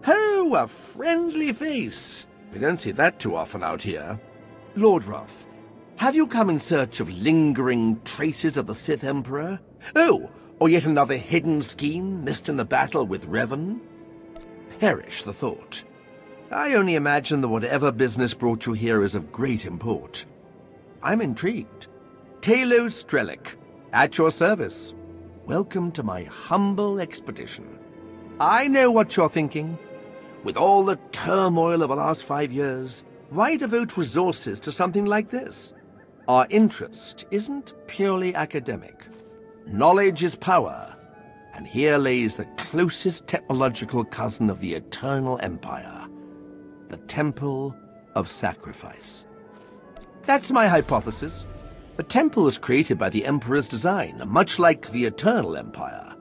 Oh, a friendly face. We don't see that too often out here. Lord Roth, have you come in search of lingering traces of the Sith Emperor? Oh, or yet another hidden scheme missed in the battle with Revan? Perish the thought. I only imagine that whatever business brought you here is of great import. I'm intrigued. Talos Drellik, at your service. Welcome to my humble expedition. I know what you're thinking. With all the turmoil of the last 5 years, why devote resources to something like this? Our interest isn't purely academic. Knowledge is power, and here lays the closest technological cousin of the Eternal Empire, the Temple of Sacrifice. That's my hypothesis. The temple was created by the Emperor's design, much like the Eternal Empire.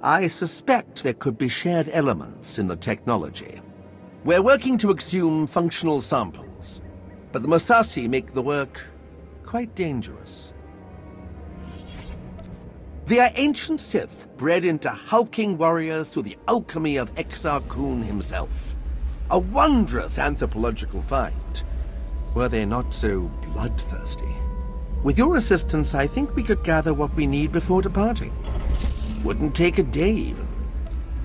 I suspect there could be shared elements in the technology. We're working to exhume functional samples, but the Massassi make the work quite dangerous. They are ancient Sith, bred into hulking warriors through the alchemy of Exar Kun himself. A wondrous anthropological find, were they not so bloodthirsty. With your assistance, I think we could gather what we need before departing. Wouldn't take a day, even.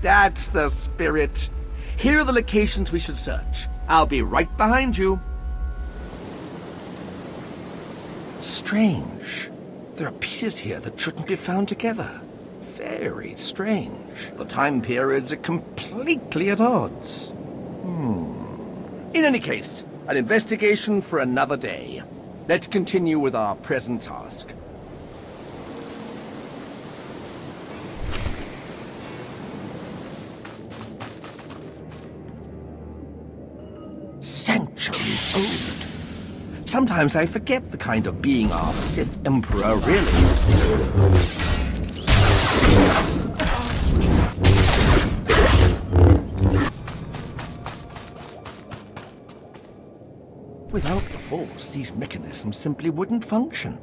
That's the spirit. Here are the locations we should search. I'll be right behind you. Strange. There are pieces here that shouldn't be found together. Very strange. The time periods are completely at odds. In any case, an investigation for another day. Let's continue with our present task. Centuries old. Sometimes I forget the kind of being our Sith Emperor really is. Without the Force, these mechanisms simply wouldn't function.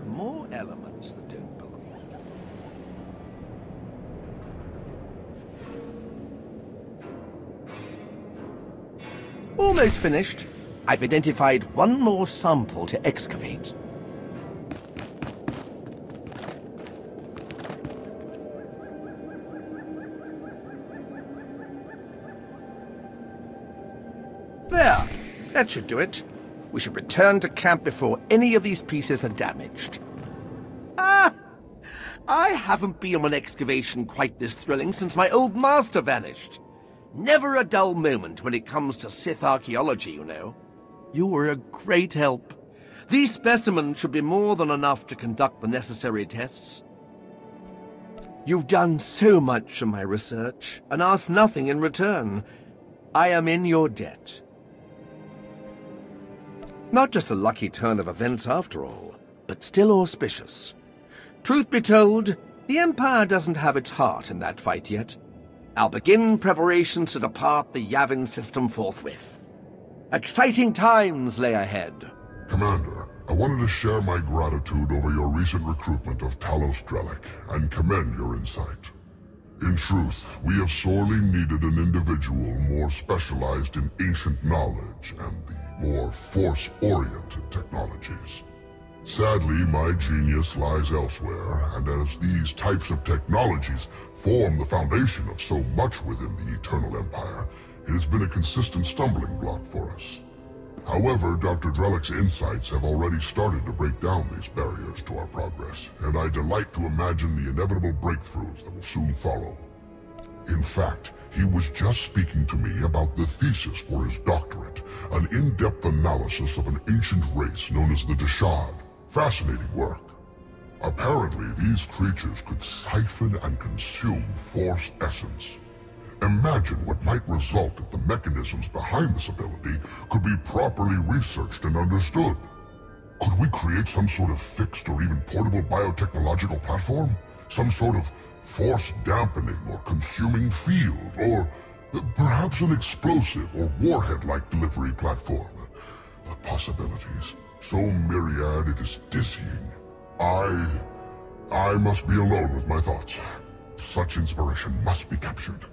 More elements that don't belong. Almost finished. I've identified one more sample to excavate. There. That should do it. We should return to camp before any of these pieces are damaged. Ah! I haven't been on an excavation quite this thrilling since my old master vanished. Never a dull moment when it comes to Sith archaeology, you know. You were a great help. These specimens should be more than enough to conduct the necessary tests. You've done so much for my research, and asked nothing in return. I am in your debt. Not just a lucky turn of events after all, but still auspicious. Truth be told, the Empire doesn't have its heart in that fight yet. I'll begin preparations to depart the Yavin system forthwith. Exciting times lay ahead. Commander, I wanted to share my gratitude over your recent recruitment of Talos Drellik and commend your insight. In truth, we have sorely needed an individual more specialized in ancient knowledge and the more force-oriented technologies. Sadly, my genius lies elsewhere, and as these types of technologies form the foundation of so much within the Eternal Empire, it has been a consistent stumbling block for us. However, Dr. Drellik's insights have already started to break down these barriers to our progress, and I delight to imagine the inevitable breakthroughs that will soon follow. In fact, he was just speaking to me about the thesis for his doctorate, an in-depth analysis of an ancient race known as the Deshad. Fascinating work. Apparently, these creatures could siphon and consume Force essence. Imagine what might result if the mechanisms behind this ability could be properly researched and understood. Could we create some sort of fixed or even portable biotechnological platform? Some sort of force-dampening or consuming field, or perhaps an explosive or warhead-like delivery platform? The possibilities, so myriad it is dizzying. I must be alone with my thoughts. Such inspiration must be captured.